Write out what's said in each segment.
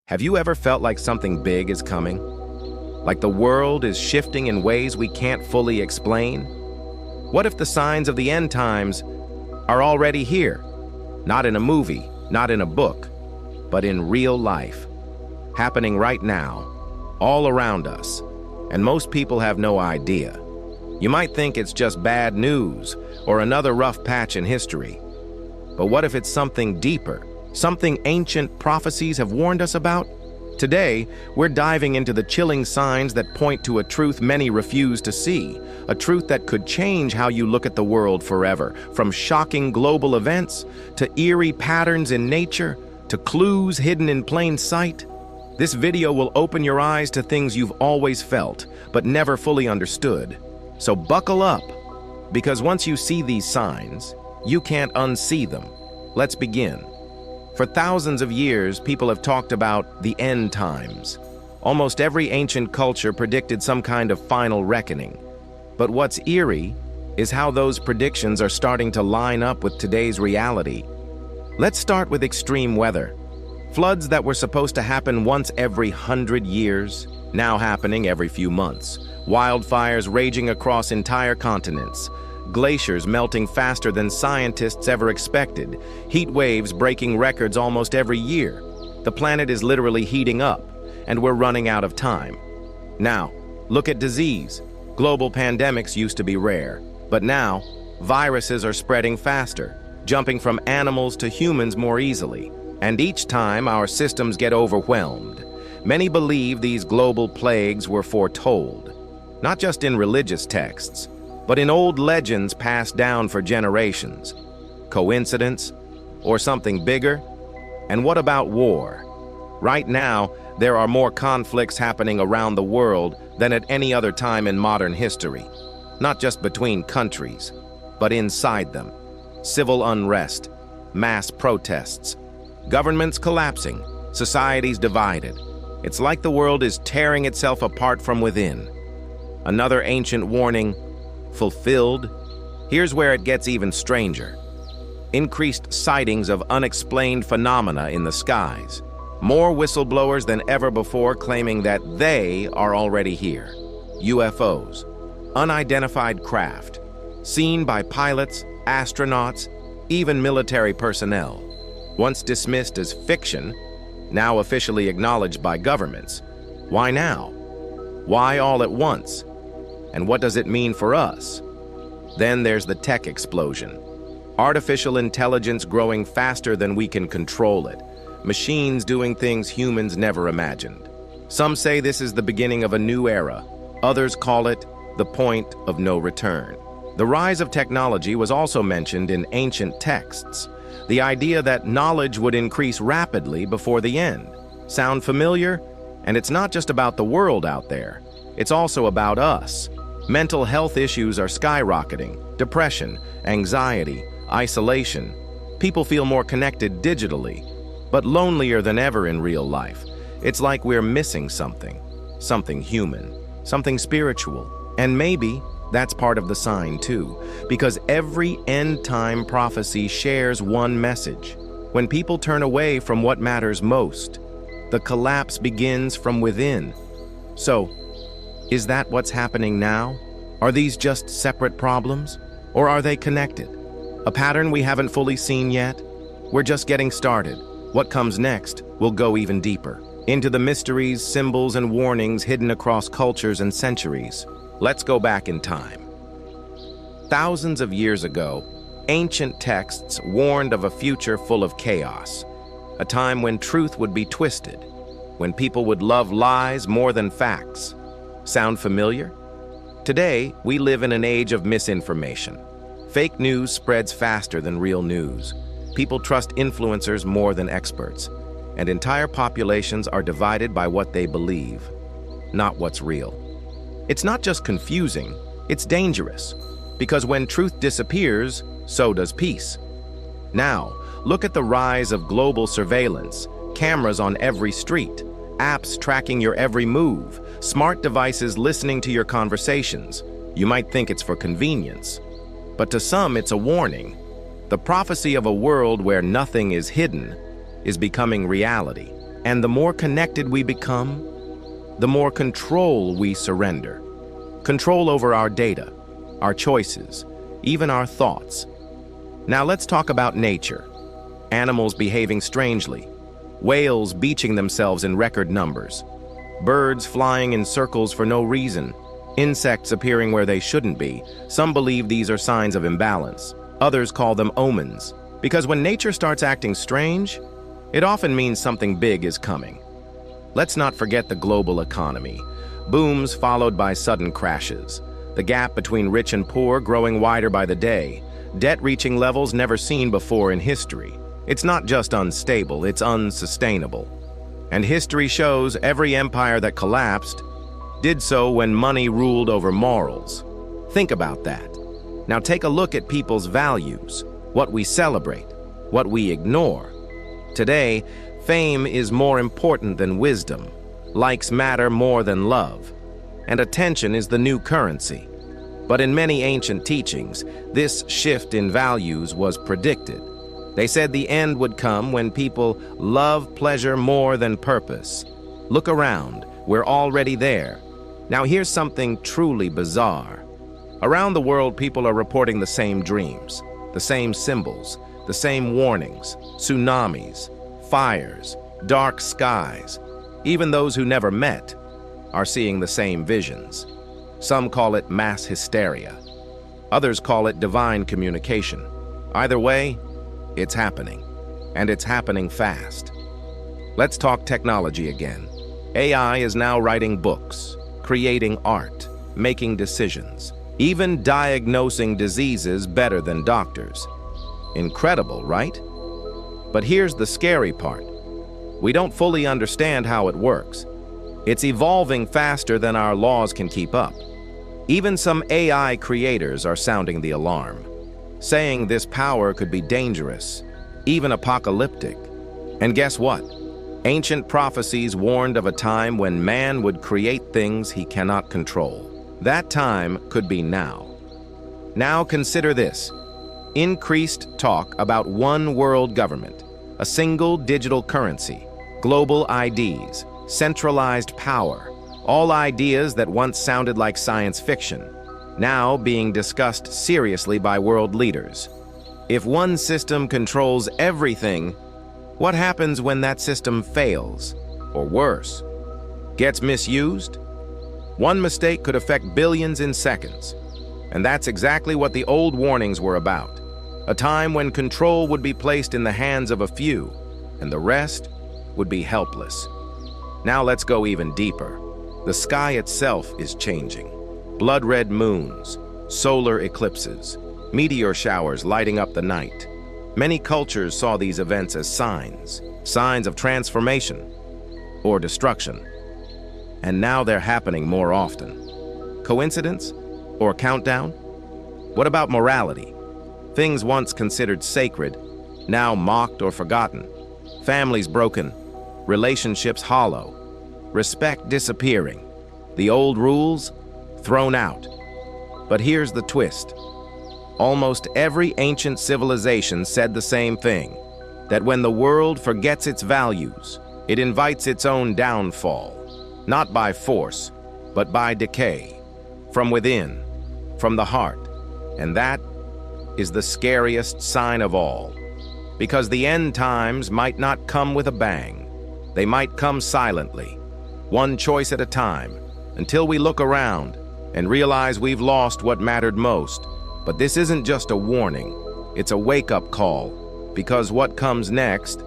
Have you ever felt like something big is coming? Like the world is shifting in ways we can't fully explain? What if the signs of the end times are already here? Not in a movie, not in a book, but in real life. Happening right now, all around us, and most people have no idea. You might think it's just bad news or another rough patch in history. But what if it's something deeper? Something ancient prophecies have warned us about? Today, we're diving into the chilling signs that point to a truth many refuse to see, a truth that could change how you look at the world forever, from shocking global events to eerie patterns in nature to clues hidden in plain sight. This video will open your eyes to things you've always felt, but never fully understood. So buckle up, because once you see these signs, you can't unsee them. Let's begin. For thousands of years, people have talked about the end times. Almost every ancient culture predicted some kind of final reckoning. But what's eerie is how those predictions are starting to line up with today's reality. Let's start with extreme weather. Floods that were supposed to happen once every 100 years, now happening every few months. Wildfires raging across entire continents. Glaciers melting faster than scientists ever expected. Heat waves breaking records almost every year. The planet is literally heating up, and we're running out of time. Now, look at disease. Global pandemics used to be rare, but now, viruses are spreading faster, jumping from animals to humans more easily. And each time, our systems get overwhelmed. Many believe these global plagues were foretold, not just in religious texts, but in old legends passed down for generations. Coincidence? Or something bigger? And what about war? Right now, there are more conflicts happening around the world than at any other time in modern history. Not just between countries, but inside them. Civil unrest, mass protests, governments collapsing, societies divided. It's like the world is tearing itself apart from within. Another ancient warning, fulfilled. Here's where it gets even stranger. Increased sightings of unexplained phenomena in the skies. More whistleblowers than ever before claiming that they are already here. UFOs, unidentified craft, seen by pilots, astronauts, even military personnel. Once dismissed as fiction, now officially acknowledged by governments. Why now? Why all at once? And what does it mean for us? Then there's the tech explosion. Artificial intelligence growing faster than we can control it. Machines doing things humans never imagined. Some say this is the beginning of a new era. Others call it the point of no return. The rise of technology was also mentioned in ancient texts. The idea that knowledge would increase rapidly before the end. Sound familiar? And it's not just about the world out there. It's also about us. Mental health issues are skyrocketing. Depression, anxiety, isolation. People feel more connected digitally, but lonelier than ever in real life. It's like we're missing something. Something human. Something spiritual. And maybe that's part of the sign too, because every end-time prophecy shares one message. When people turn away from what matters most, the collapse begins from within. So, is that what's happening now? Are these just separate problems? Or are they connected? A pattern we haven't fully seen yet? We're just getting started. What comes next will go even deeper, into the mysteries, symbols, and warnings hidden across cultures and centuries. Let's go back in time. Thousands of years ago, ancient texts warned of a future full of chaos, a time when truth would be twisted, when people would love lies more than facts. Sound familiar? Today, we live in an age of misinformation. Fake news spreads faster than real news. People trust influencers more than experts, and entire populations are divided by what they believe, not what's real. It's not just confusing, it's dangerous, because when truth disappears, so does peace. Now, look at the rise of global surveillance, cameras on every street, apps tracking your every move, smart devices listening to your conversations. You might think it's for convenience, but to some it's a warning. The prophecy of a world where nothing is hidden is becoming reality. And the more connected we become, the more control we surrender. Control over our data, our choices, even our thoughts. Now let's talk about nature. Animals behaving strangely, whales beaching themselves in record numbers, birds flying in circles for no reason, insects appearing where they shouldn't be. Some believe these are signs of imbalance. Others call them omens, because when nature starts acting strange, it often means something big is coming. Let's not forget the global economy. Booms followed by sudden crashes. The gap between rich and poor growing wider by the day. Debt reaching levels never seen before in history. It's not just unstable, it's unsustainable. And history shows every empire that collapsed did so when money ruled over morals. Think about that. Now take a look at people's values, what we celebrate, what we ignore. Today, fame is more important than wisdom. Likes matter more than love. And attention is the new currency. But in many ancient teachings, this shift in values was predicted. They said the end would come when people love pleasure more than purpose. Look around, we're already there. Now here's something truly bizarre. Around the world, people are reporting the same dreams, the same symbols, the same warnings, tsunamis, fires, dark skies. Even those who never met are seeing the same visions. Some call it mass hysteria. Others call it divine communication. Either way, it's happening, and it's happening fast. Let's talk technology again. AI is now writing books, creating art, making decisions, even diagnosing diseases better than doctors. Incredible, right? But here's the scary part. We don't fully understand how it works. It's evolving faster than our laws can keep up. Even some AI creators are sounding the alarm, saying this power could be dangerous, even apocalyptic. And guess what? Ancient prophecies warned of a time when man would create things he cannot control. That time could be now. Now consider this. Increased talk about one world government, a single digital currency, global IDs, centralized power, all ideas that once sounded like science fiction, now being discussed seriously by world leaders. If one system controls everything, what happens when that system fails? Or worse, gets misused? One mistake could affect billions in seconds. And that's exactly what the old warnings were about. A time when control would be placed in the hands of a few, and the rest would be helpless. Now let's go even deeper. The sky itself is changing. Blood-red moons, solar eclipses, meteor showers lighting up the night. Many cultures saw these events as signs of transformation or destruction. And now they're happening more often. Coincidence or countdown? What about morality? Things once considered sacred, now mocked or forgotten. Families broken, relationships hollow, respect disappearing. The old rules thrown out. But here's the twist. Almost every ancient civilization said the same thing, that when the world forgets its values, it invites its own downfall, not by force, but by decay, from within, from the heart. And that is the scariest sign of all, because the end times might not come with a bang. They might come silently, one choice at a time, until we look around and realize we've lost what mattered most. But this isn't just a warning, it's a wake-up call, because what comes next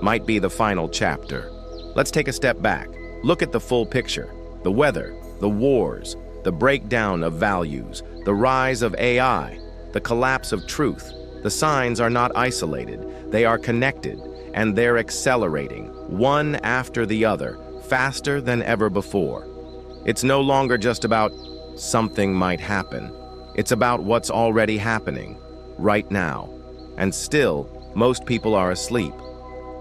might be the final chapter. Let's take a step back. Look at the full picture. The weather, the wars, the breakdown of values, the rise of AI, the collapse of truth. The signs are not isolated, they are connected, and they're accelerating, one after the other, faster than ever before. It's no longer just about something might happen. It's about what's already happening, right now. And still, most people are asleep,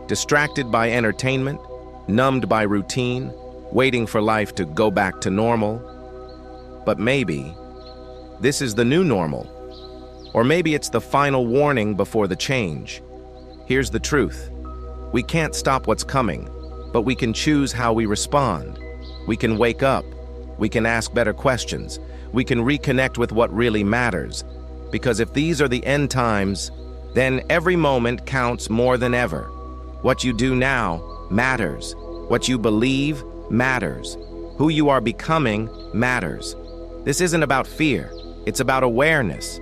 distracted by entertainment, numbed by routine, waiting for life to go back to normal. But maybe this is the new normal. Or maybe it's the final warning before the change. Here's the truth. We can't stop what's coming, but we can choose how we respond. We can wake up. We can ask better questions. We can reconnect with what really matters. Because if these are the end times, then every moment counts more than ever. What you do now matters. What you believe matters. Who you are becoming matters. This isn't about fear. It's about awareness.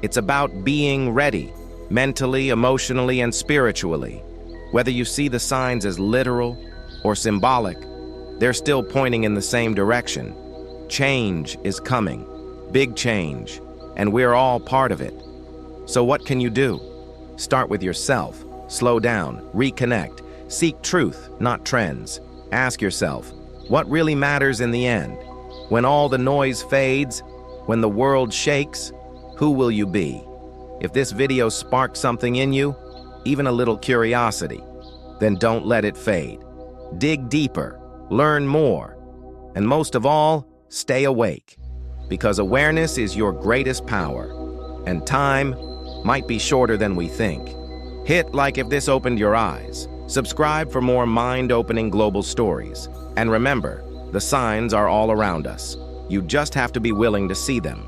It's about being ready, mentally, emotionally, and spiritually. Whether you see the signs as literal or symbolic, they're still pointing in the same direction. Change is coming. Big change. And we're all part of it. So what can you do? Start with yourself. Slow down. Reconnect. Seek truth, not trends. Ask yourself, what really matters in the end? When all the noise fades, when the world shakes, who will you be? If this video sparked something in you, even a little curiosity, then don't let it fade. Dig deeper, learn more, and most of all, stay awake. Because awareness is your greatest power, and time might be shorter than we think. Hit like if this opened your eyes. Subscribe for more mind-opening global stories. And remember, the signs are all around us. You just have to be willing to see them.